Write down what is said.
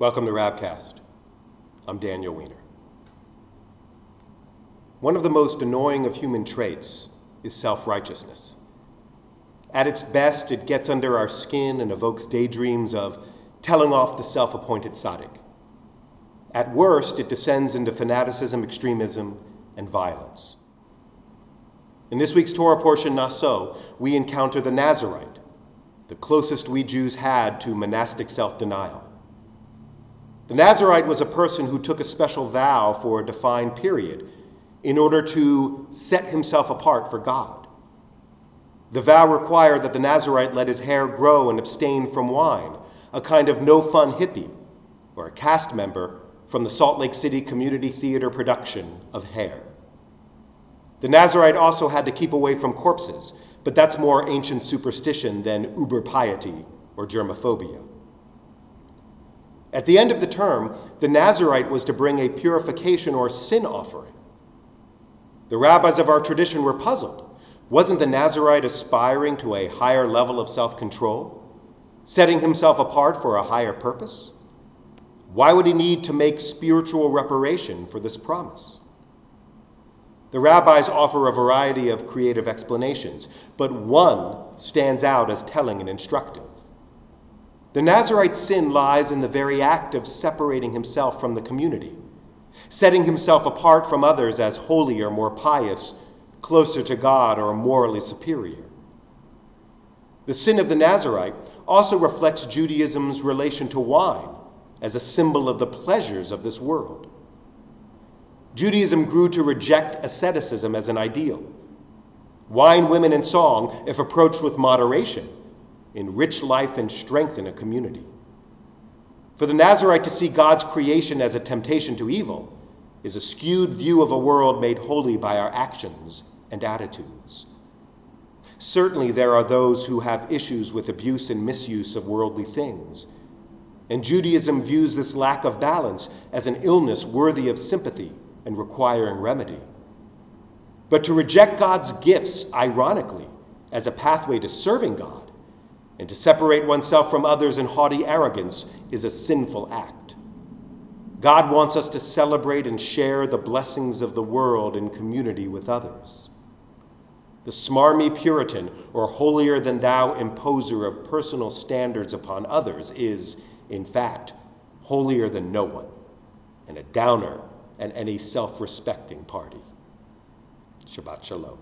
Welcome to Rabcast. I'm Daniel Weiner. One of the most annoying of human traits is self-righteousness. At its best, it gets under our skin and evokes daydreams of telling off the self-appointed tzaddik. At worst, it descends into fanaticism, extremism, and violence. In this week's Torah portion, Naso, we encounter the Nazarite, the closest we Jews had to monastic self-denial. The Nazarite was a person who took a special vow for a defined period in order to set himself apart for God. The vow required that the Nazarite let his hair grow and abstain from wine, a kind of no-fun hippie, or a cast member from the Salt Lake City Community Theater production of Hair. The Nazarite also had to keep away from corpses, but that's more ancient superstition than uber piety or germophobia. At the end of the term, the Nazarite was to bring a purification or sin offering. The rabbis of our tradition were puzzled. Wasn't the Nazarite aspiring to a higher level of self-control, setting himself apart for a higher purpose? Why would he need to make spiritual reparation for this promise? The rabbis offer a variety of creative explanations, but one stands out as telling and instructive. The Nazarite's sin lies in the very act of separating himself from the community, setting himself apart from others as holier, more pious, closer to God, or morally superior. The sin of the Nazarite also reflects Judaism's relation to wine as a symbol of the pleasures of this world. Judaism grew to reject asceticism as an ideal. Wine, women, and song, if approached with moderation, enrich life and strengthen a community. For the Nazarite to see God's creation as a temptation to evil is a skewed view of a world made holy by our actions and attitudes. Certainly there are those who have issues with abuse and misuse of worldly things, and Judaism views this lack of balance as an illness worthy of sympathy and requiring remedy. But to reject God's gifts, ironically, as a pathway to serving God, and to separate oneself from others in haughty arrogance is a sinful act. God wants us to celebrate and share the blessings of the world in community with others. The smarmy Puritan or holier-than-thou imposer of personal standards upon others is, in fact, holier than no one, and a downer at any self-respecting party. Shabbat Shalom.